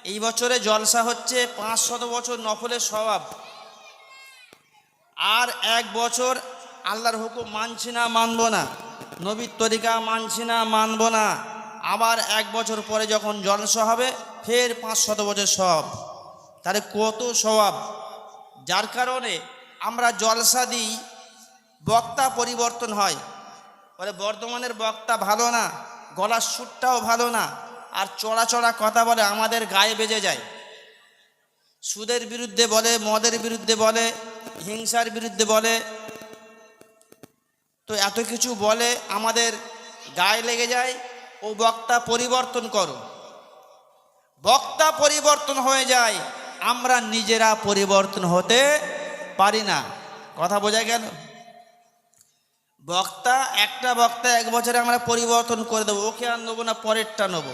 এই বছরে জলসা হচ্ছে 500 বছর নফলের স্বভাব। আর 1 বছর আল্লাহর হুকুম মানছি না, মানব না, নবীর তরিকা মানছি না, মানব না। আবার 1 বছর পরে যখন জলসা হবে ফের 500 বছর সব, তাহলে কত স্বভাব। যার কারণে আমরা জলসা দিই, বক্তা পরিবর্তন হয়। বলে বর্ধমানের বক্তা ভালো না, গলার সুরটাও ভালো না, আর চড়া চড়া কথা বলে, আমাদের গায়ে বেজে যায়। সুদের বিরুদ্ধে বলে, মদের বিরুদ্ধে বলে, হিংসার বিরুদ্ধে বলে, তো এত কিছু বলে আমাদের গায়ে লেগে যায়। ও বক্তা পরিবর্তন করো। বক্তা পরিবর্তন হয়ে যায়, আমরা নিজেরা পরিবর্তন হতে পারি না। কথা বোঝা গেল? বক্তা, একটা বক্তা 1 বছরে আমরা পরিবর্তন করে দেবো, ওকে আর নেবো না, পরেরটা নেবো।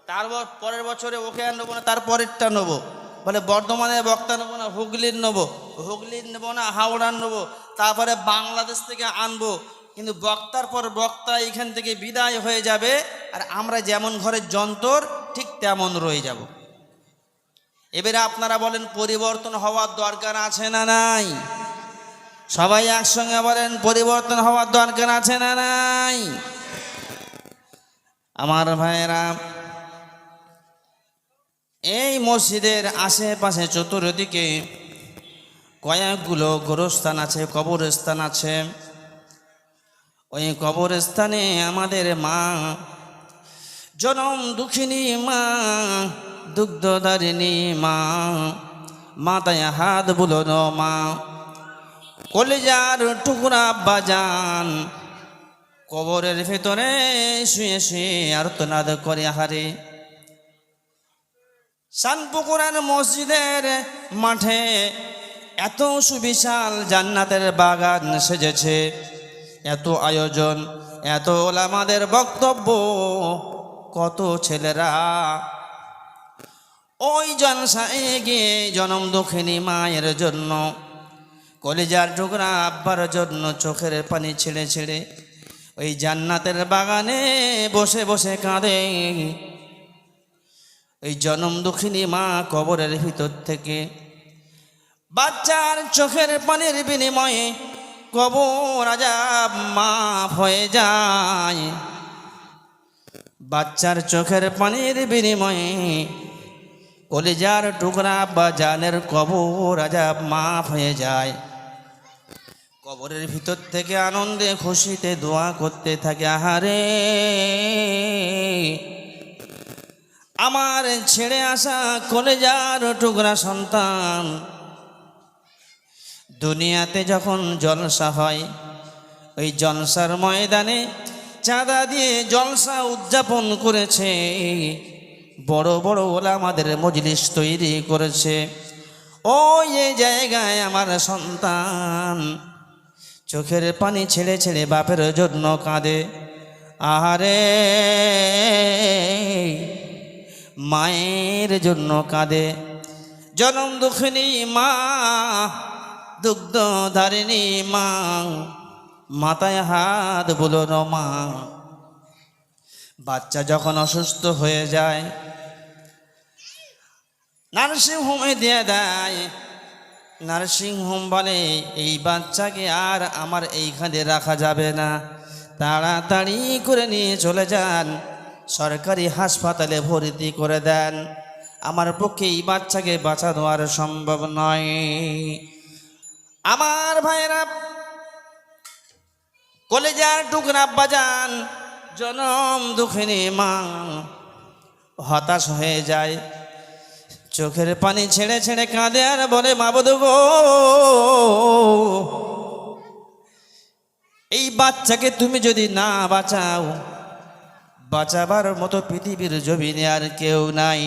তারপর পরের বছরে ওকে আর নেবো না, তার পরেরটা নেবো। বলে বর্ধমানের বক্তা নেবো না, হুগলির নেবো, হুগলির নেবো না, হাওড়ার নেবো, তারপরে বাংলাদেশ থেকে আনবো। কিন্তু বক্তার পর বক্তা এখান থেকে বিদায় হয়ে যাবে, আর আমরা যেমন ঘরের যন্ত্র ঠিক তেমন রয়ে যাব। এবারে আপনারা বলেন, পরিবর্তন হওয়ার দরকার আছে না নাই? সবাই একসঙ্গে বলেন, পরিবর্তন হওয়ার দরকার আছে না নাই? আমার ভাইয়েরা, এই মসজিদের আশেপাশে চতুর্দিকে কয়েকগুলো গোরস্থান আছে, কবরস্থান আছে। ওই কবরস্থানে আমাদের মা, জনম দুঃখিনী মা, দুগ্ধধারিণী মা, মাথায় হাত বুলোনো মা, কলিজার টুকরা বাজান কবরের ভেতরে শুয়ে শুয়ে আর্তনাদ করে হারে। শানপুকুরের মসজিদের মাঠে এত সুবিশাল জান্নাতের বাগান সেজেছে, এত আয়োজন, এত ওলামাদের বক্তব্য, কত ছেলেরা ওই জলসায় গিয়ে জনম দুঃখিনী মায়ের জন্য, কলিজার টুকরা আব্বার জন্য চোখের পানি ছেড়ে ছেড়ে ওই জান্নাতের বাগানে বসে বসে কাঁদে। ওই জনম দুঃখিনী মা কবরের ভিতর থেকে বাচ্চার চোখের পানির বিনিময়ে কবর আযাব মাফ হয়ে যায়। বাচ্চার চোখের পানির বিনিময়ে কলিজার টুকরা বা জানের কবর আযাব মাফ হয়ে যায়। কবরের ভিতর থেকে আনন্দে খুশিতে দোয়া করতে থাকে, আহারে আমার ছেড়ে আসা কলিজার টুকরা সন্তান দুনিয়াতে যখন জলসা হয়, ওই জলসার ময়দানে চাঁদা দিয়ে জলসা উদযাপন করেছে, বড় বড় ওলামাদের মজলিস তৈরি করেছে। ওই জায়গায় আমার সন্তান চোখের পানি ছেড়ে ছেড়ে বাপের জন্য কাঁদে, আহারে মায়ের জন্য কাঁদে। জনম দুঃখিনী মা, দুগ্ধধারিণী মা, মাথায় হাত বুলোনো মা। বাচ্চা যখন অসুস্থ হয়ে যায়, নার্সিংহোমে দিয়ে দেয়। নার্সিংহোম বলে, এই বাচ্চাকে আর আমার এইখানে রাখা যাবে না, তাড়াতাড়ি করে নিয়ে চলে যান, সরকারি হাসপাতালে ভর্তি করে দেন, আমার পক্ষে এই বাচ্চাকে বাঁচানো আর সম্ভব নয়। আমার ভাইরা, কলিজার টুকরা বাজান জনম দুঃখিনী মা হতাশ হয়ে যায়, চোখের পানি ছেড়ে ছেড়ে কাঁদে আর বলে, মাবুদ গো, এই বাচ্চাকে তুমি যদি না বাঁচাও, বাঁচাবার মতো পৃথিবীর জমিনে আর কেউ নাই।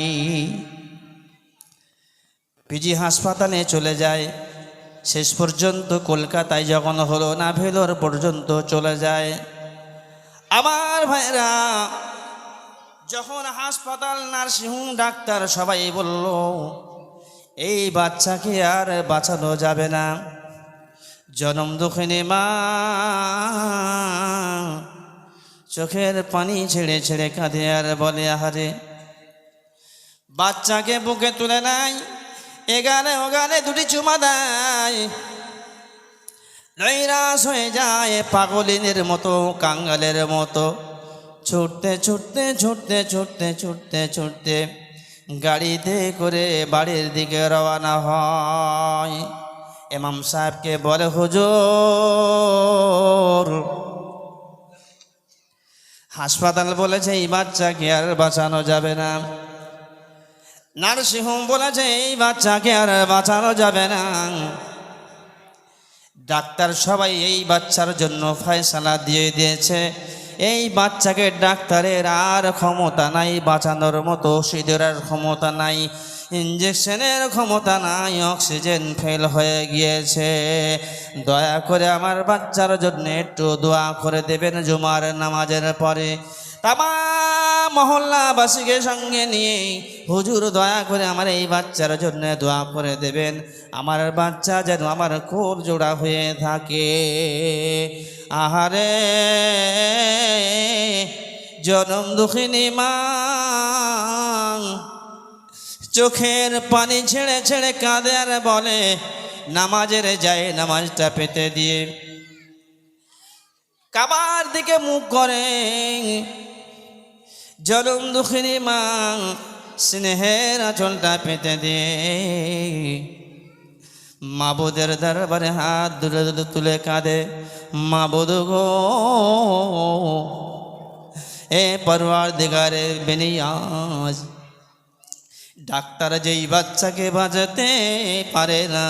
পিজি হাসপাতালে চলে যায়, শেষ পর্যন্ত কলকাতায় যখন হলো না, ভেলোর পর্যন্ত চলে যায়। আমার ভাইরা, যখন হাসপাতাল, নার্সিংহোম, ডাক্তার সবাই বলল এই বাচ্চাকে আর বাঁচানো যাবে না, জনম দুঃখিনী মা চোখের পানি ছেড়ে ছেড়ে কাঁদে আর বলে, আহারে বাচ্চাকে বুকে তুলে নেয়, এখানে ওখানে দুটি চুমা দেয়, নৈরাশ হয়ে যায় পাগলিনের মতো, কাঙ্গালের মতো ছুটতে ছুটতে ছুটতে ছুটতে ছুটতে ছুটতে গাড়িতে করে বাড়ির দিকে রওনা হয়। ইমাম সাহেবকে বলে, হুজুর হাসপাতাল বলেছে এই বাচ্চাকে আর বাঁচানো যাবে না, নার্সিংহোম বলেছে এই বাচ্চাকে আর বাঁচানো যাবে না, ডাক্তার সবাই এই বাচ্চার জন্য ফয়সালা দিয়ে দিয়েছে, এই বাচ্চাকে ডাক্তারের আর ক্ষমতা নাই বাঁচানোর মতো, ওষুধের ক্ষমতা নাই, ইঞ্জেকশনের ক্ষমতা নাই, অক্সিজেন ফেল হয়ে গিয়েছে, দয়া করে আমার বাচ্চার জন্য একটু দোয়া করে দেবেন জুমার নামাজের পরে। তামাম মহল্লাবাসীকে সঙ্গে নিয়ে, হুজুর দয়া করে আমার এই বাচ্চার জন্য দোয়া করে দেবেন, আমার বাচ্চা যেন আমার কোল জোড়া হয়ে থাকে। আহারে জনম দুঃখিনী মা চোখের পানি ছেড়ে ছেড়ে কাঁদে আর বলে, নামাজের যায় নামাজটা পেতে দিয়ে কাবার দিকে মুখ করে, জনম দুঃখিনী মা স্নেহের আঁচলটা পেতে দিয়ে মাবুদের দরবারে হাত দুলে দুলে তুলে কাঁদে, মাবুদ গো এ পরওয়ারদিগারে বেনিয়াজ, ডাক্তার যেই বাচ্চাকে বাঁচাতে পারে না,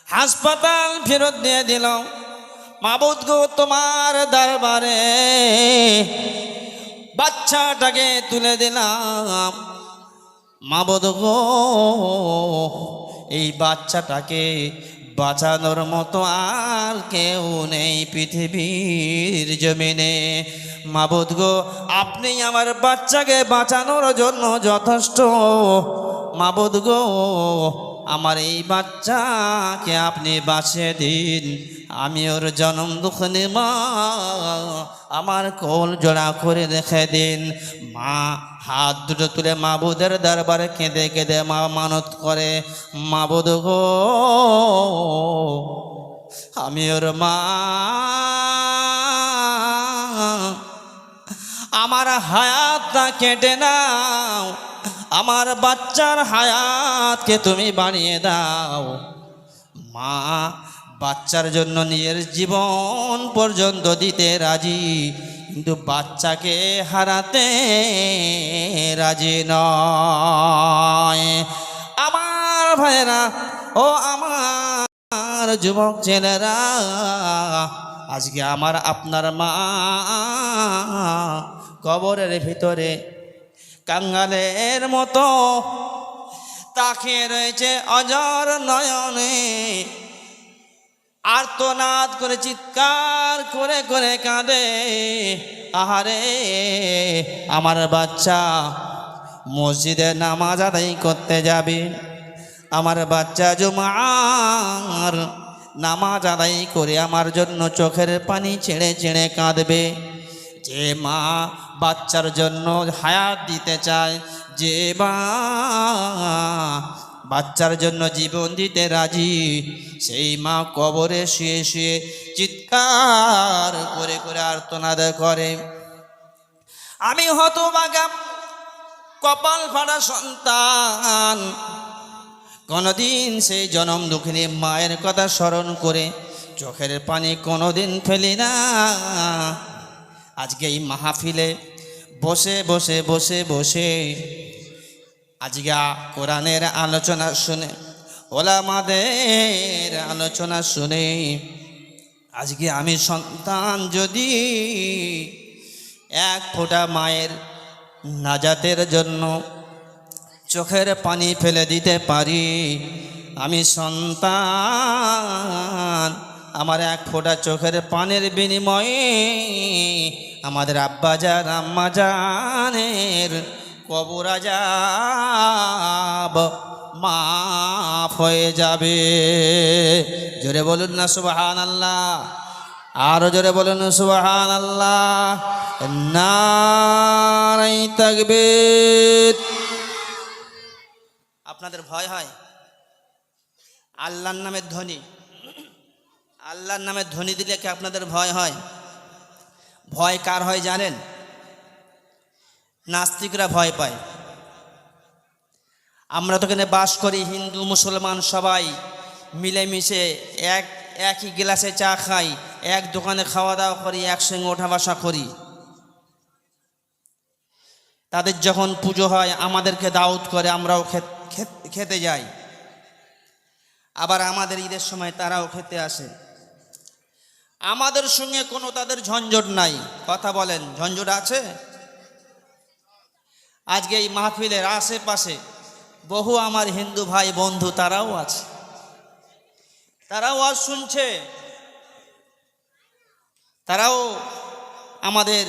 হাসপাতাল ফেরত দিয়ে দিল, মাবুদ গো তোমার দরবারে বাচ্চাটাকে তুলে দিলাম, মাবুদ গো এই বাচ্চাটাকে বাঁচানোর মতো আর কেউ নেই পৃথিবীর জমিনে, মাবুদ গো আপনি আমার বাচ্চাকে বাঁচানোর জন্য যথেষ্ট, মাবুদ গো আমার এই বাচ্চাকে আপনি বাঁচিয়ে দিন, আমি ওর জনম দুঃখিনী মা আমার কোল জোড়া করে রেখে দিন। মা হাত দুটো তুলে মাবুদের দরবারে কেঁদে কেঁদে মা মানত করে, মাবুদ গো আমি ওর মা, আমার হায়াতটা কেটে নাও, আমার বাচ্চার হায়াতকে তুমি বানিয়ে দাও। মা বাচ্চার জন্য নিজের জীবন পর্যন্ত দিতে রাজি, কিন্তু বাচ্চাকে হারাতে রাজি নয়। আমার ভাইরা ও আমার যুবক ছেলেরা, আজকে আমার আপনার মা কবরের ভিতরে কাঙ্গালের মতো তাকিয়ে রয়েছে অজর নয়নে, আর্তনাদ করে চিৎকার করে করে কাঁদে, আহারে আমার বাচ্চা মসজিদে নামাজ আদায় করতে যাবে, আমার বাচ্চা জুমার নামাজ আদায় করে আমার জন্য চোখের পানি ছেড়ে ছেড়ে কাঁদবে। যে মা বাচ্চার জন্য হায়াত দিতে চায়, যে মা বাচ্চার জন্য জীবন দিতে রাজি, সেই মা কবরে শুয়ে শুয়ে চিৎকার করে করে আর্তনাদ করে। আমি হতভাগা কপাল ফাটা সন্তান, কোনোদিন সেই জনম দুঃখিনী মায়ের কথা স্মরণ করে চোখের পানি কোনোদিন ফেলি না। আজকে এই মাহফিলে বসে বসে বসে বসে আজকে কোরআনের আলোচনা শুনে, ওলামাদের আলোচনা শুনে, আজকে আমি সন্তান যদি এক ফোঁটা মায়ের নাজাতের জন্য চোখের পানি ফেলে দিতে পারি, আমি সন্তান আমার এক ফোঁটা চোখের পানির বিনিময়ে আমাদের আব্বাজান আম্মাজানের কবর আযাব মাফ হয়ে যাবে। জোরে বলুন না সুবহানাল্লাহ, আরো জোরে বলুন সুবহানাল্লাহ। নারে তাকবীর, আপনাদের ভয় হয়? আল্লাহর নামের ধ্বনি, আল্লাহর নামের ধ্বনি দিলে কি আপনাদের ভয় হয়? ভয় কার হয় জানেন? নাস্তিকরা ভয় পায়। আমরা তো এখানে বাস করি, হিন্দু মুসলমান সবাই মিলেমিশে একই গ্লাসে চা খাই, এক দোকানে খাওয়া দাওয়া করি, একসঙ্গে ওঠা বসা করি। তাদের যখন পুজো হয় আমাদেরকে দাওয়াত করে, আমরাও খেতে যাই। আবার আমাদের ঈদের সময় তারাও খেতে আসে। আমাদের সঙ্গে কোনো তাদের ঝঞ্ঝট নাই। কথা বলেন, ঝঞ্ঝট আছে? আজকে এই মাহফিলের আশেপাশে বহু আমার হিন্দু ভাই বন্ধু তারাও আছে, তারাও আজ শুনছে, তারাও আমাদের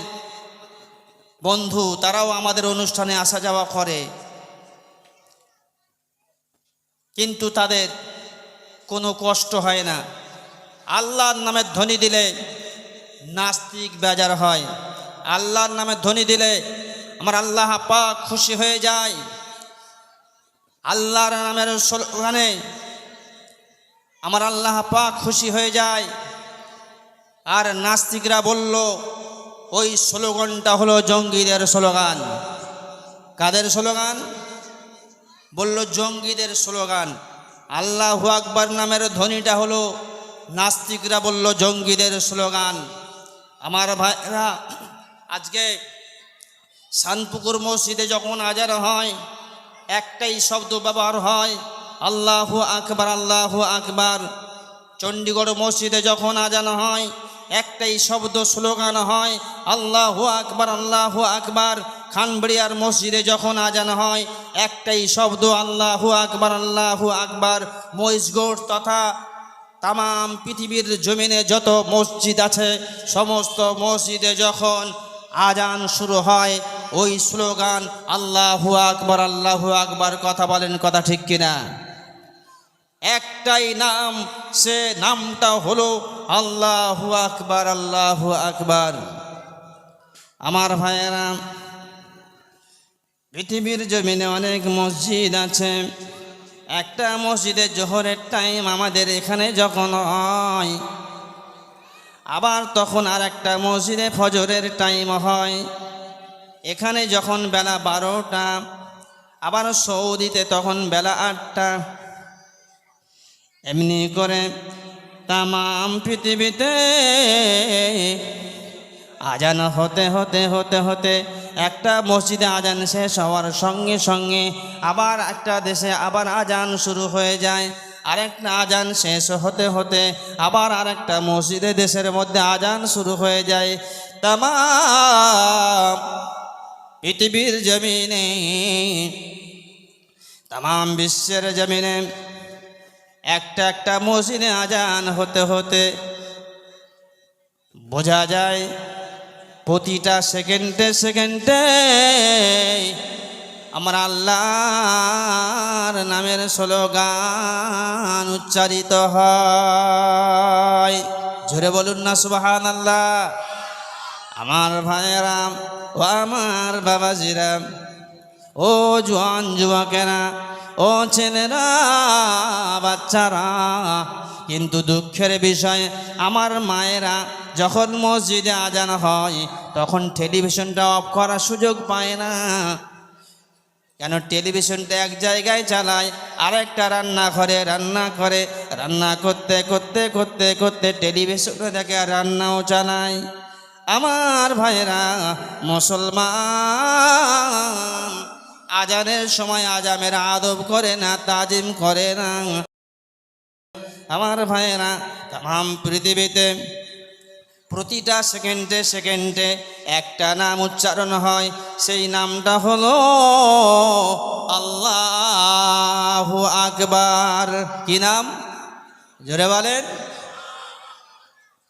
বন্ধু, তারাও আমাদের অনুষ্ঠানে আসা যাওয়া করে, কিন্তু তাদের কোনো কষ্ট হয় না। আল্লাহর নামের ধ্বনি দিলে নাস্তিক বেজার হয়, আল্লাহর নামের ধ্বনি দিলে আমার আল্লাহ পাক খুশি হয়ে যায়। আল্লাহর নামের স্লোগানে আমার আল্লাহ পাক খুশি হয়ে যায়। আর নাস্তিকরা বলল ওই স্লোগানটা হলো জঙ্গিদের স্লোগান। কাদের স্লোগান? বলল জঙ্গিদের স্লোগান। আল্লাহু আকবার নামের ধ্বনিটা হলো, নাস্তিকরা বলল জঙ্গিদের স্লোগান। আমার ভাইরা, আজকে শানপুকুর মসজিদে যখন আজান হয় একটাই শব্দ ব্যবহার হয়, আল্লাহু আকবার, আল্লাহু আকবার। চণ্ডীগড় মসজিদে যখন আজান হয় একটাই শব্দ স্লোগান হয়, আল্লাহু আকবার, আল্লাহু আকবার। খানবাড়িয়ার মসজিদে যখন আজান হয় একটাই শব্দ, আল্লাহু আকবার, আল্লাহু আকবার। মহিষগড় তথা তামাম পৃথিবীর জমিনে যত মসজিদ আছে সমস্ত মসজিদে যখন আজান শুরু হয় ওই স্লোগান আল্লাহু আকবার, আল্লাহু আকবার। কথা বলেন, কথা ঠিক কিনা? একটাই নাম, সে নামটা হলো আল্লাহু আকবার, আল্লাহু আকবার। আমার ভাইয়েরা, পৃথিবীর জমিনে অনেক মসজিদ আছে। একটা মসজিদে জোহরের টাইম আমাদের এখানে যখন হয়, আবার তখন আর একটা মসজিদে ফজরের টাইম হয়। এখানে যখন বেলা 12টা, আবার সৌদিতে তখন বেলা 8টা। এমনি করে তামাম পৃথিবীতে আজান হতে হতে হতে হতে একটা মসজিদে আজান শেষ হওয়ার সঙ্গে সঙ্গে আবার একটা দেশে আবার আজান শুরু হয়ে যায়। আরেকটা আজান শেষ হতে হতে আবার আরেকটা মসজিদে দেশের মধ্যে আজান শুরু হয়ে যায়। তামাম পৃথিবীর জমিনে, তামাম বিশ্বের জমিনে একটা একটা মসজিদে আজান হতে হতে বোঝা যায় প্রতিটা সেকেন্ডে সেকেন্ডে আমার আল্লাহর নামের স্লোগান উচ্চারিত হয়। জোরে বলুন না সুবহানাল্লাহ। আমার ভাইয়েরা ও আমার বাবাজিরা, ও জোয়ান যুবকেরা, ও ছেলেরা, বাচ্চারা, কিন্তু দুঃখের বিষয় আমার মায়েরা যখন মসজিদে আজান হয় তখন টেলিভিশনটা অফ করার সুযোগ পায় না। কেন? টেলিভিশনটা এক জায়গায় চালায়, আরেকটা রান্নাঘরে রান্না করে, রান্না করতে করতে করতে করতে টেলিভিশনে দেখে আর রান্নাও চালায়। আমার ভাইয়েরা, মুসলমান আজানের সময় আজানের আদব করে না, তাজিম করে না। আমার ভাইয়েরা, তাম পৃথিবীতে প্রতিটা সেকেন্ডে সেকেন্ডে একটা নাম উচ্চারণ হয়, সেই নামটা হলো আল্লাহু আকবার। কি নাম? জোরে বলেন।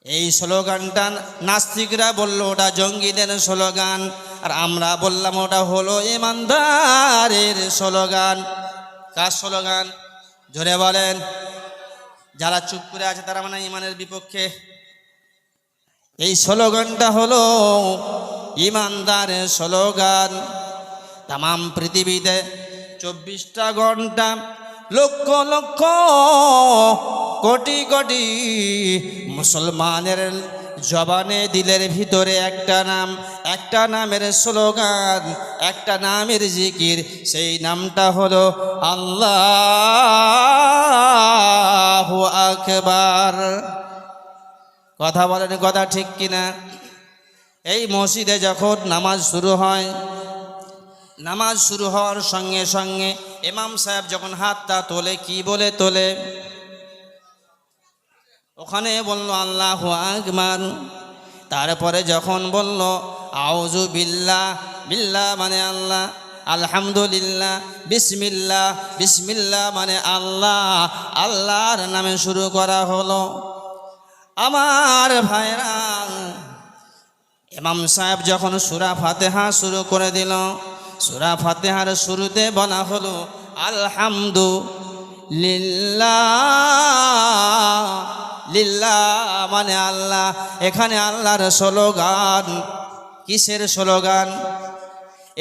এই স্লোগানটা নাস্তিকরা বলল ওটা জঙ্গিদের স্লোগান, আর আমরা বললাম ওটা হলো ইমানদারের স্লোগান। কার স্লোগান? জোরে বলেন। যারা চুপ করে আছে তারা মানে ইমানের বিপক্ষে। এই স্লোগানটা হলো ইমানদারের স্লোগান। তামাম পৃথিবীতে 24টা ঘন্টা লক্ষ লক্ষ কোটি কোটি মুসলমানের জবানে দিলের ভিতরে একটা নাম, একটা নামের স্লোগান, একটা নামের জিকির, সেই নামটা হলো আল্লাহু আকবার। কথা বলেন, কথা ঠিক কিনা? এই মসজিদে যখন নামাজ শুরু হয়, নামাজ শুরু হওয়ার সঙ্গে সঙ্গে ইমাম সাহেব যখন হাতটা তোলে, কি বলে তোলে? ওখানে বলল আল্লাহু আকবার। তারপরে যখন বলল আউযু বিল্লাহ, বিল্লাহ মানে আল্লাহ, আলহামদুলিল্লাহ, বিসমিল্লাহ, বিসমিল্লাহ মানে আল্লাহ, আল্লাহর নামে শুরু করা হলো। আমার ভাইরা, ইমাম সাহেব যখন সূরা ফাতিহা শুরু করে দিল, সূরা ফাতিহার শুরুতে বলা হলো আলহামদুলিল্লাহ, লিল্লাহ মানে আল্লাহ। এখানে আল্লাহর স্লোগান। কিসের স্লোগান?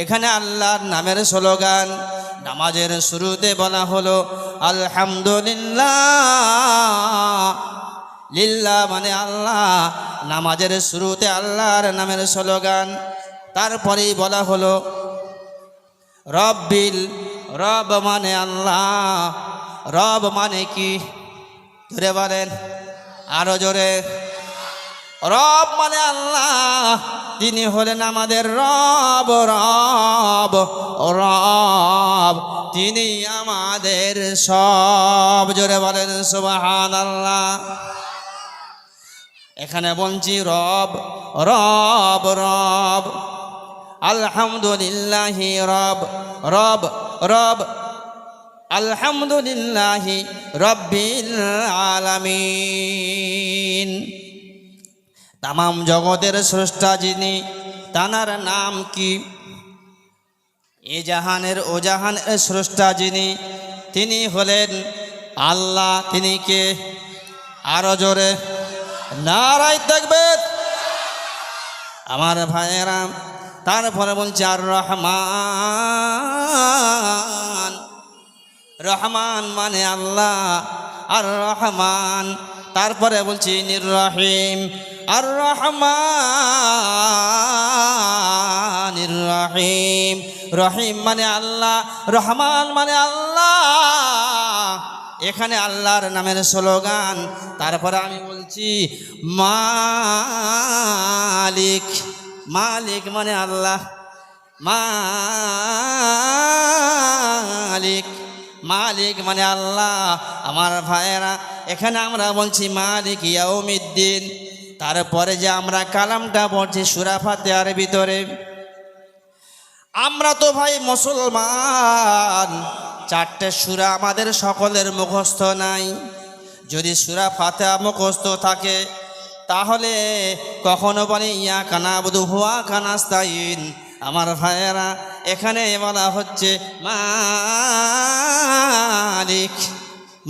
এখানে আল্লাহর নামের স্লোগান। নামাজের শুরুতে বলা হলো আলহামদুলিল্লাহ, লিল্লাহ মানে আল্লাহ। নামাজের শুরুতে আল্লাহর নামের স্লোগান। তারপরেই বলা হলো রব্বিল, রব মানে আল্লাহ। রব মানে কি? জোরে বলেন, আরো জোরে। রব মানে আল্লাহ, তিনি হলেন আমাদের রব। রব, রব, তিনি আমাদের সব। জোরে বলেন সুবহানাল্লাহ। এখানে বলছি রব, রব, রব। আলহামদুলিল্লাহি রব, রব, রব, আলহামদুলিল্লাহি রব্বিল আলামিন। তামাম জগতের স্রষ্টা যিনি, তানার নাম কি? এ জাহানের ও জাহানের স্রষ্টা যিনি, তিনি হলেন আল্লাহ। তিনি কে? আরো জোরে নারায়ে তাকবীর। আমার ভাইয়েরা, তারপরে বলছে আর রহমান। রহমান মানে আল্লাহ, আর রহমান। তারপরে বলছি নির্রহিম, আর রহমান, নির্রহিম। রহিম মানে আল্লাহ, রহমান মানে আল্লাহ। এখানে আল্লাহর নামের স্লোগান। তারপরে আমি বলছি মালিক। মালিক মানে আল্লাহ, মালিক, মালিক মানে আল্লাহ। আমার ভাইয়েরা, এখানে আমরা বলছি মালিক ইয়াউমিদ্দিন। তারপরে যে আমরা কালামটা পড়ছি সূরা ফাতিহার ভিতরে, আমরা তো ভাই মুসলমান, 4টে সূরা আমাদের সকলের মুখস্থ নাই। যদি সূরা ফাতিহা মুখস্থ থাকে তাহলে কখনো বলে ইয়াকা না'বুদু ওয়া ইয়াকা নাস্তাইন। আমার ভাইয়েরা, এখানে বলা হচ্ছে মালিক।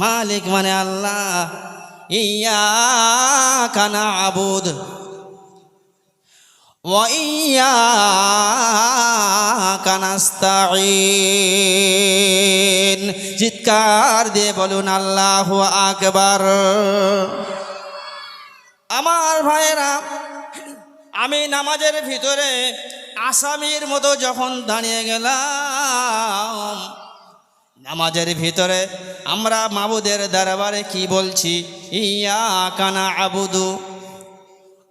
মালিক মানে আল্লাহ। ইয়াকা না'বুদু ওয়া ইয়াকা নাস্তাইন। চিৎকার দিয়ে বলুন আল্লাহু আকবার। আমার ভাইয়েরা, আমি নামাজের ভিতরে আসামির মতো যখন দাঁড়িয়ে গেলাম, নামাজের ভিতরে আমরা মাবুদের দরবারে কি বলছি? ইয়াকা না'বুদু,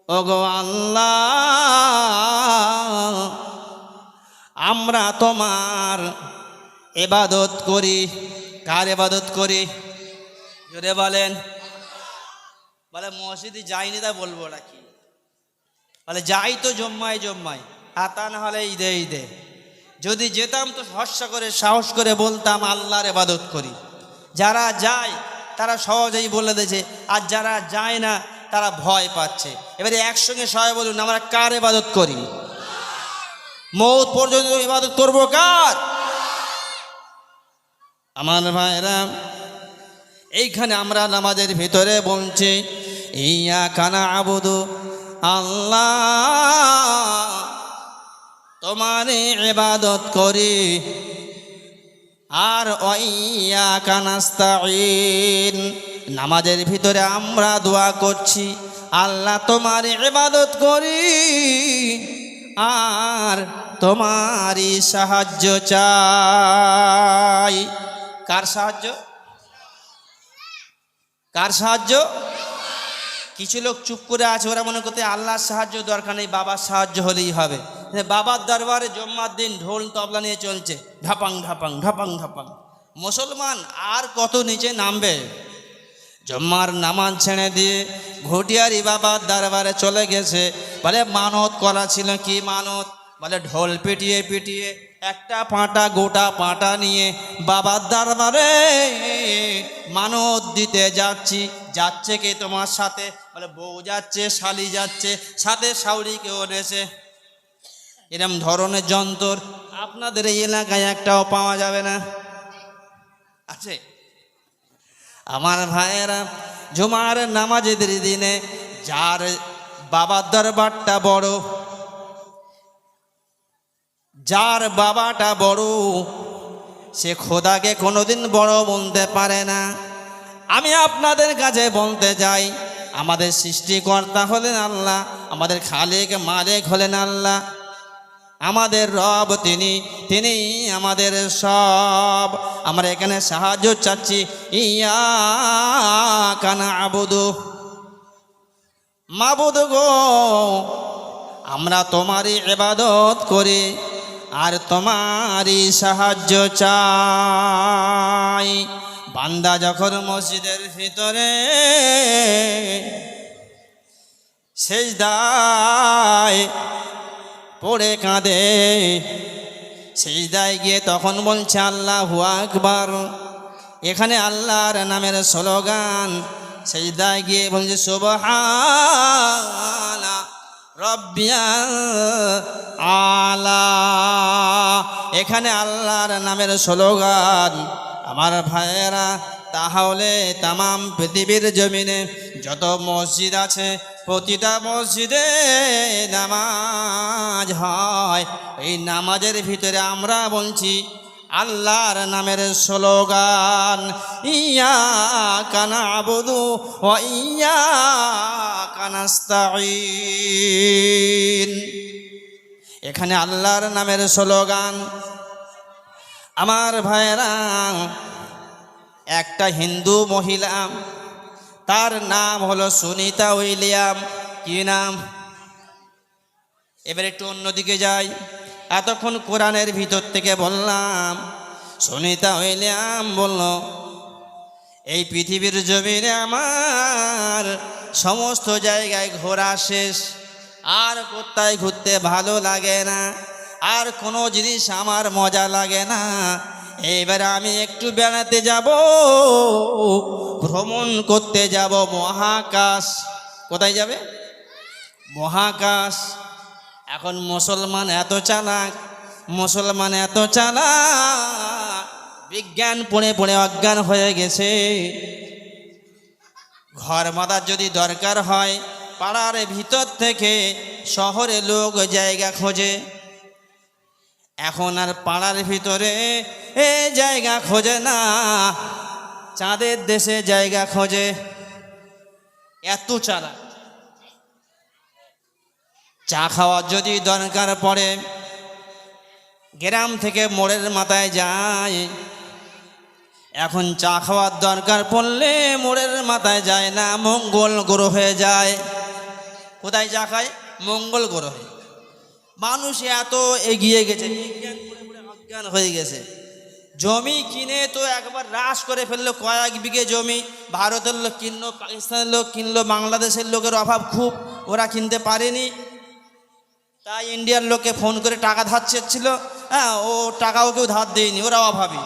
ওগো আল্লাহ, আমরা তোমার ইবাদত করি। কার ইবাদত করি? জোরে বলেন। বলে মসজিদে যাইনি তা বলবো নাকি? বলে যাই তো জম্মায় জম্মায়, আর তা না হলে ঈদে ঈদে। যদি যেতাম তো ভরসা করে সাহস করে বলতাম আল্লাহর ইবাদত করি। যারা যায় তারা সহজেই বলে দিয়েছে, আর যারা যায় না তারা ভয় পাচ্ছে। এবারে একসঙ্গে সবাই বলুন, আমরা কার ইবাদত করি? মৌত পর্যন্ত ইবাদত করবো কার? আমার ভাইরা, এইখানে আমরা নামাজের ভিতরে বলছি ইয়াকা না'বুদু, আল্লাহ তোমার ইবাদত করি। আর ওয়াইয়াকা নাস্তাঈন, নামাজের ভিতরে আমরা দোয়া করছি আল্লাহ তোমার ইবাদত করি আর তোমারই সাহায্য চাই। কার সাহায্য? কার সাহায্য? কিছু লোক চুপ করে আছে, ওরা মনে করতে আল্লাহর সাহায্য দরকার নেই, বাবার সাহায্য হলেই হবে। বাবার দরবারে জম্মার দিন ঢোল তবলা নিয়ে চলছে, ঢাপাং ঢাপাং ঢাপাং ঢাপাং। মুসলমান আর কত নিচে নামবে? জম্মার নামাজ ছেড়ে দিয়ে ঘটিয়ারি বাবার দরবারে চলে গেছে। বলে মানত করা ছিল। কি মানত? বলে ঢোল পিটিয়ে পিটিয়ে একটা পাঁটা, গোটা পাঁটা নিয়ে বাবার দরবারে মানত দিতে যাচ্ছি। যাচ্ছে কে তোমার সাথে? বলে বউ যাচ্ছে, শালি যাচ্ছে, সাথে শাউরি কেউ নেছে। এরম ধরনের যন্ত্র আপনাদের এই এলাকায় একটাও পাওয়া যাবে না। আছে? আমার ভাইয়েরা, জুমার নামাজের দিনে যার বাবার দরবারটা বড়, যার বাবাটা বড়, সে খোদাকে কোনোদিন বড় বলতে পারে না। আমি আপনাদের কাছে বলতে চাই, আমাদের সৃষ্টিকর্তা হলেন আল্লাহ, আমাদের খালিক মালিক হলেন আল্লাহ, আমাদের রব তিনি, তিনি আমাদের সব। আমরা এখানে সাহায্য চাচ্ছি, ইয়াকা না'বুদু, মাবুদ গো আমরা তোমারই ইবাদত করি আর তোমারই সাহায্য চাই। বান্দা যখন মসজিদের ভিতরে সিজদায় পড়ে কাঁদে, সিজদায় গিয়ে তখন বলছে আল্লাহু আকবার। এখানে আল্লাহর নামের স্লোগান। সিজদায় গিয়ে বলছে সুবহানা রাব্বিয়াল আলা। এখানে আল্লাহর নামের স্লোগান। আমার ভাইয়েরা, তাহলে তামাম পৃথিবীর জমিনে যত মসজিদ আছে, প্রতিটা মসজিদে নামাজ হয়। এই নামাজের ভিতরে আমরা বলছি আল্লাহর নামের স্লোগান, ইয়াকা না'বুদু ওয়া ইয়াকা নাস্তাঈন। এখানে আল্লাহর নামের স্লোগান। আমার ভাইয়েরা, একটা হিন্দু মহিলা, তার নাম হলো সুনিতা উইলিয়াম। কি নাম? এবার একটু অন্যদিকে যাই। এতক্ষণ কোরআনের ভিতর থেকে বললাম, সুনিতা উইলিয়াম বলল এই পৃথিবীর জমিনে আমার সমস্ত জায়গায় ঘোরা শেষ, আর কোথায় ঘুরতে ভালো লাগে না, আর কোনো জিনিস আমার মজা লাগে না। এবার আমি একটু বেড়াতে যাব, ভ্রমণ করতে যাব মহাকাশ। কোথায় যাবে? মহাকাশ। এখন মুসলমান এত চালাক, মুসলমান এত চালাক, বিজ্ঞান পড়ে পড়ে অজ্ঞান হয়ে গেছে। ঘর বাঁধার যদি দরকার হয়, পাড়ার ভিতর থেকে শহরে লোক জায়গা খোঁজে। এখন আর পাড়ার ভিতরে জায়গা খোঁজে না, চাঁদের দেশে জায়গা খোঁজে। এত চালাক। চা খাওয়ার যদি দরকার পড়ে, গ্রাম থেকে মোড়ের মাথায় যায়। এখন চা খাওয়ার দরকার পড়লে মোড়ের মাথায় যায় না, মঙ্গল গ্রহে যায়। কোথায় চা খায়? মঙ্গল গ্রহে। মানুষ এত এগিয়ে গেছে, বিজ্ঞান পড়ে পড়ে অজ্ঞান হয়ে গেছে। জমি কিনে তো একবার হ্রাস করে ফেললো, কয়েক বিঘে জমি। ভারতের লোক কিনলো, পাকিস্তানের লোক কিনলো, বাংলাদেশের লোকের অভাব খুব, ওরা কিনতে পারেনি। তাই ইন্ডিয়ার লোককে ফোন করে টাকা ধার চেয়েছিল, হ্যাঁ, ও টাকাও কেউ ধার দেয়নি, ওরা অভাবী।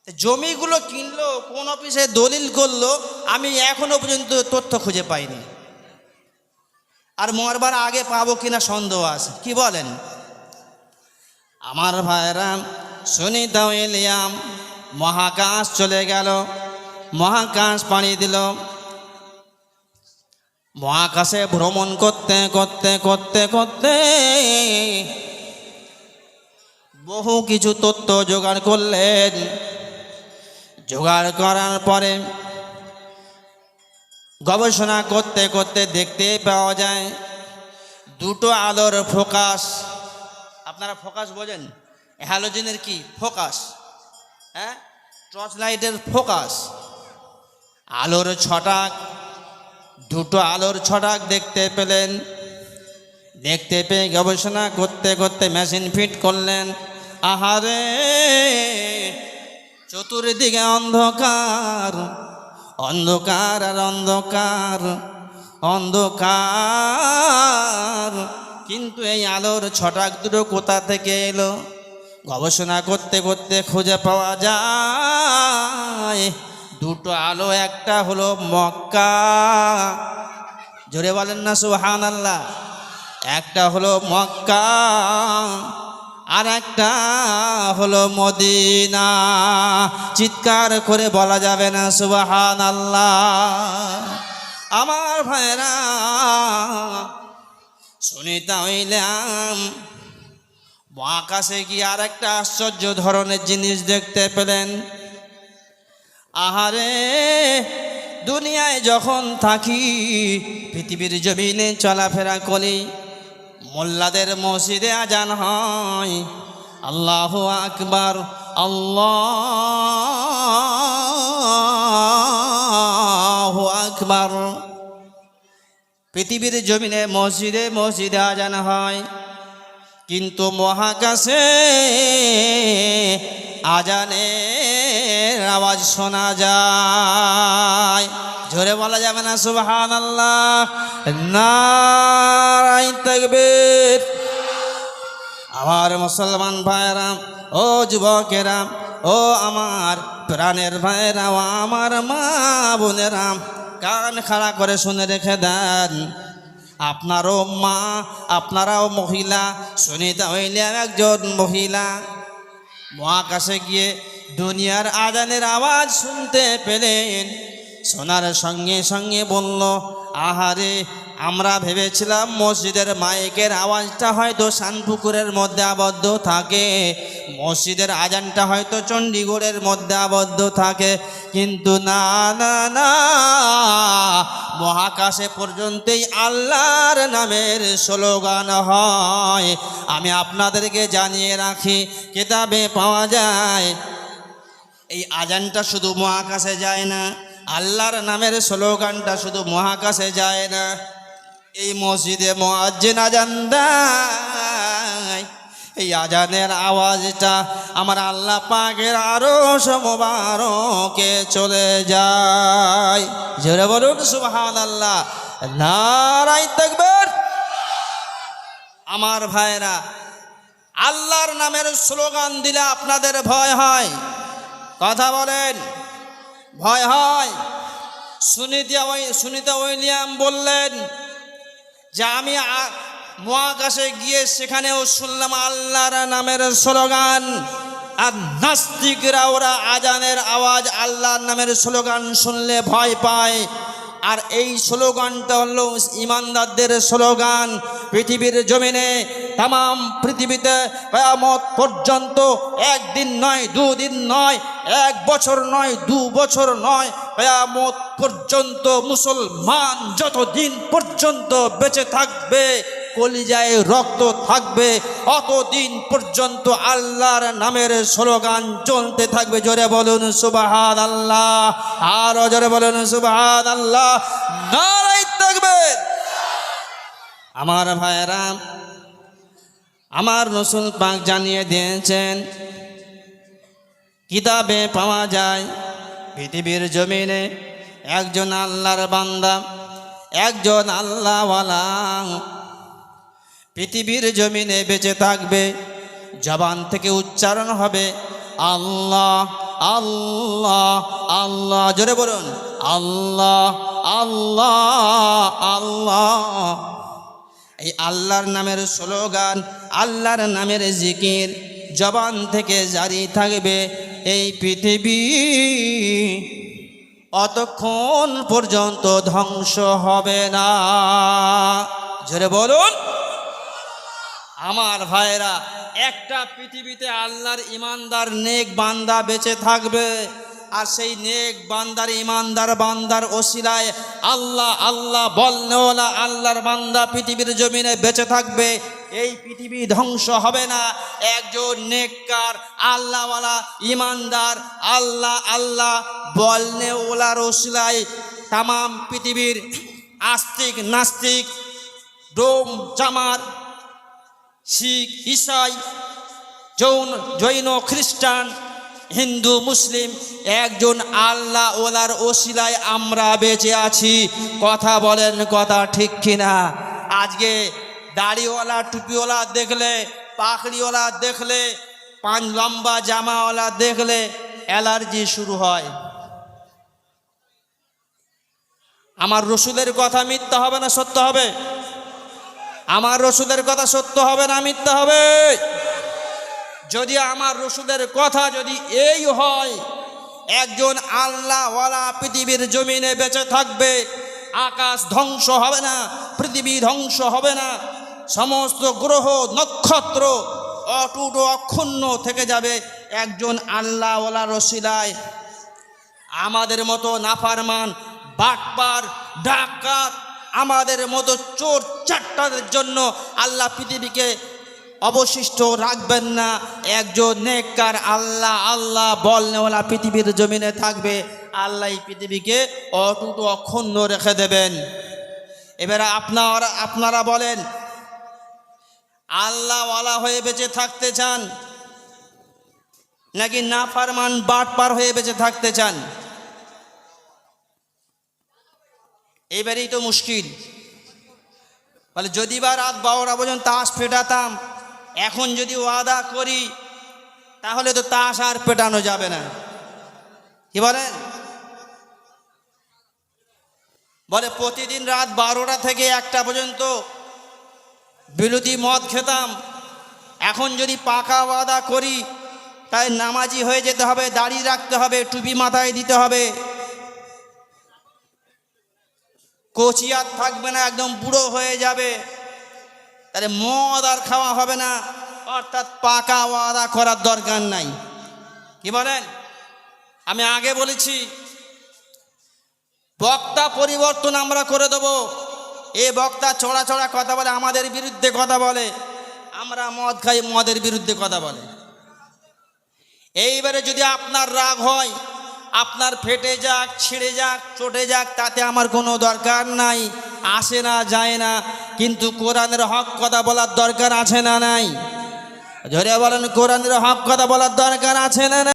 জমিগুলো কিনলো, কোন অফিসে দলিল করলো, আমি এখনো পর্যন্ত তথ্য খুঁজে পাইনি। আর মরবার আগে পাবো কিনা সন্দেহ আছে। কি বলেন? আমার ভাইরা, সুনিতা উইলিয়াম মহাকাশ চলে গেল, মহাকাশ পাড়ি দিল। মহাকাশে ভ্রমণ করতে করতে করতে করতে বহু কিছু তথ্য জোগাড় করলেন। জোগাড় করার পরে গবেষণা করতে করতে দেখতে পাওয়া যায় দুটো আলোর ফোকাস। আপনারা ফোকাস বোঝেন? হ্যালোজেনের কি ফোকাস? হ্যাঁ, টর্চ লাইটের ফোকাস। আলোর ছটাক, দুটো আলোর ছটাক দেখতে পেলেন। দেখতে পেয়ে গবেষণা করতে করতে মেশিন ফিট করলেন। আহারে, চতুর্দিকে অন্ধকার, অন্ধকার আর অন্ধকার, অন্ধকার। কিন্তু এই আলোর ছটাক দুটো কোথা থেকে এলো? গবেষণা করতে করতে খুঁজে পাওয়া যায় দুটো আলো, একটা হলো মক্কা, জোরে বলেন না সুবহানাল্লাহ। একটা হলো মক্কা আর একটা হলো মদিনা। চিৎকার করে বলা যাবে না সুবহানাল্লাহ? আমার ভাইরা, শুনিতে হইলাম মহাকাশে গিয়ে আর একটা আশ্চর্য ধরনের জিনিস দেখতে পেলেন। আহারে, দুনিয়ায় যখন থাকি, পৃথিবীর জমিনে চলাফেরা করি, মোল্লাদের মসজিদে আজান হয়, আল্লাহু আকবার, আল্লাহু আকবার। পৃথিবীর জমিনে মসজিদে মসজিদে আজান হয়, কিন্তু মহাকাশে আজানের আওয়াজ শোনা যায়। জোরে বলা যাবে না সুবহানাল্লাহ? নারায়ে তাকবীর। আমার মুসলমান ভাইরা, ও যুবকেরা, ও আমার প্রাণের ভাইরা, ও আমার মা বোনেরা, কান খাড়া করে শুনে রেখে দেন। আপনারও মা, আপনারাও মহিলা, শুনিতে হইলে একজন মহিলা মহাকাশে গিয়ে দুনিয়ার আজানের আওয়াজ শুনতে পেলেন। শোনার সঙ্গে সঙ্গে বলল, আহারে, আমরা ভেবেছিলাম মসজিদের মাইকের আওয়াজটা হয়তো শানপুকুরের মধ্যে আবদ্ধ থাকে, মসজিদের আজানটা হয়তো চণ্ডীগড়ের মধ্যে আবদ্ধ থাকে, কিন্তু না না না, মহাকাশে পর্যন্তই আল্লাহর নামের স্লোগান হয়। আমি আপনাদেরকে জানিয়ে রাখি, কিতাবে পাওয়া যায় এই আজানটা শুধু মহাকাশে যায় না, আল্লাহর নামের স্লোগানটা শুধু মহাকাশে যায় না, এই মসজিদে মুয়াজ্জিন আজান দেয়, এই আজানের আওয়াজটা আমার আল্লাহ পাকের আরশ মুবারকে চলে যায়। জোরে বলুন সুবহানাল্লাহ, নারায়ে তাকবীর। আমার ভাইরা, আল্লাহর নামের স্লোগান দিলে আপনাদের ভয় হয়? কথা বলেন, ভয় হয়? সুনিতা উইলিয়াম বললেন যে আমি মহাকাশে গিয়ে সেখানেও শুনলাম আল্লাহর নামের স্লোগান, আর নাস্তিকরা ওরা আজানের আওয়াজ, আল্লাহর নামের স্লোগান শুনলে ভয় পায়। আর এই স্লোগানটা হলো ইমানদারদের স্লোগান। পৃথিবীর জমিনে, তাম পৃথিবীতে কিয়ামত পর্যন্ত একদিন নয়, দুদিন নয়, 1 বছর নয়, 2 বছর নয়, কিয়ামত পর্যন্ত মুসলমান যতদিন পর্যন্ত বেঁচে থাকবে, কলিজায় রক্ত থাকবে, অতদিন পর্যন্ত আল্লাহর নামের স্লোগান চলতে থাকবে। জোরে বলুন সুবহানাল্লাহ, আরো জোরে বলুন সুবহানাল্লাহ, নারায়ে তাকবীর। আমার ভাইরা, আমার রাসূল পাক জানিয়ে দিয়েছেন, কিতাবে পাওয়া যায় পৃথিবীর জমিনে একজন আল্লাহর বান্দা, একজন আল্লাহওয়ালা পৃথিবীর জমিনে বেঁচে থাকবে, জবান থেকে উচ্চারণ হবে আল্লাহ আল্লাহ আল্লাহ। জোরে বলুন আল্লাহ আল্লাহ আল্লাহ। এই আল্লাহর নামের স্লোগান, আল্লাহর নামের জিকির জবান থেকে জারি থাকবে। এই পৃথিবী অতক্ষণ পর্যন্ত ধ্বংস হবে না। জোরে বলুন। আমার ভাইরা, একটা পৃথিবীতে আল্লাহর ইমানদার নেক বান্দা বেঁচে থাকবে, আর সেই নেক বান্দার ইমানদার বান্দার ওসিলায় আল্লাহ আল্লাহ বলনেওয়ালা আল্লাহর বান্দা পৃথিবীর জমিনে বেঁচে থাকবে। এই পৃথিবী ধ্বংস হবে না একজন নেককার আল্লাহওয়ালা ইমানদার আল্লাহ আল্লাহ বলনেওয়ালার ওসিলায়। তামাম পৃথিবীর আস্তিক নাস্তিক, রোম জামাত, শিখ ইসাই, জৈন খ্রিস্টান, হিন্দু মুসলিম, একজন আল্লাহ ওলার ওসিলায় আমরা বেঁচে আছি। কথা বলেন, কথা ঠিক কিনা? আজকে দাড়িওয়ালা টুপিওয়ালা দেখলে, পাখড়িওয়ালা দেখলে, পাঁচ লম্বা জামাওয়ালা দেখলে অ্যালার্জি শুরু হয়। আমার রসুলের কথা মিথ্যা হবে না সত্য হবে? আমার রসুলের কথা সত্য হবে না মিথ্যা হবে? যদি আমার রসুলের কথা যদি এই হয়, একজন আল্লাহওয়ালা পৃথিবীর জমিনে বেঁচে থাকবে, আকাশ ধ্বংস হবে না, পৃথিবী ধ্বংস হবে না, সমস্ত গ্রহ নক্ষত্র অটুট অক্ষুণ্ণ থেকে যাবে একজন আল্লাহওয়ালা রসিলায়। আমাদের মতো নাফারমান, বাটপার, ডাকাত, আমাদের মতো চোর চাট্টাদের জন্য আল্লাহ পৃথিবীকে অবশিষ্ট রাখবেন না। একজন নেককার আল্লাহ আল্লাহ বলনেওয়ালা পৃথিবীর জমিনে থাকবে, আল্লাহ এই পৃথিবীকে অটুট অক্ষুণ্ণ রেখে দেবেন। এবারে আপনারা বলেন, আল্লাহওয়ালা হয়ে বেঁচে থাকতে চান নাকি নাফরমান বাটপার হয়ে বেঁচে থাকতে চান? এবারেই তো মুশকিল। বলে যদি বা রাত 12টা পর্যন্ত তাস পেটাতাম, এখন যদি ওয়াদা করি তাহলে তো তাস আর পেটানো যাবে না। কি বলেন? বলে প্রতিদিন রাত 12টা থেকে 1টা পর্যন্ত বিলুতি মদ খেতাম, এখন যদি পাকা ওয়াদা করি তাই নামাজি হয়ে যেতে হবে, দাড়ি রাখতে হবে, টুপি মাথায় দিতে হবে, কচি আর থাকবে না, একদম বুড়ো হয়ে যাবে, তাহলে মদ আর খাওয়া হবে না। অর্থাৎ পাকা ওয়াদা করার দরকার নাই। কি বলেন? আমি আগে বলেছি বক্তা পরিবর্তন আমরা করে দেব। এ বক্তা চড়া চড়া কথা বলে, আমাদের বিরুদ্ধে কথা বলে, আমরা মদ খাই, মদের বিরুদ্ধে কথা বলে। এইবারে যদি আপনার রাগ হয়, আপনার ফেটে যাক, ছিঁড়ে যাক, চটে যাক, তাতে আমার কোনো দরকার নাই, আসে না যায় না, কিন্তু কোরআনের হক কথা বলার দরকার আছে না নাই? জোরে বলেন, কোরআনের হক কথা বলার দরকার আছে না?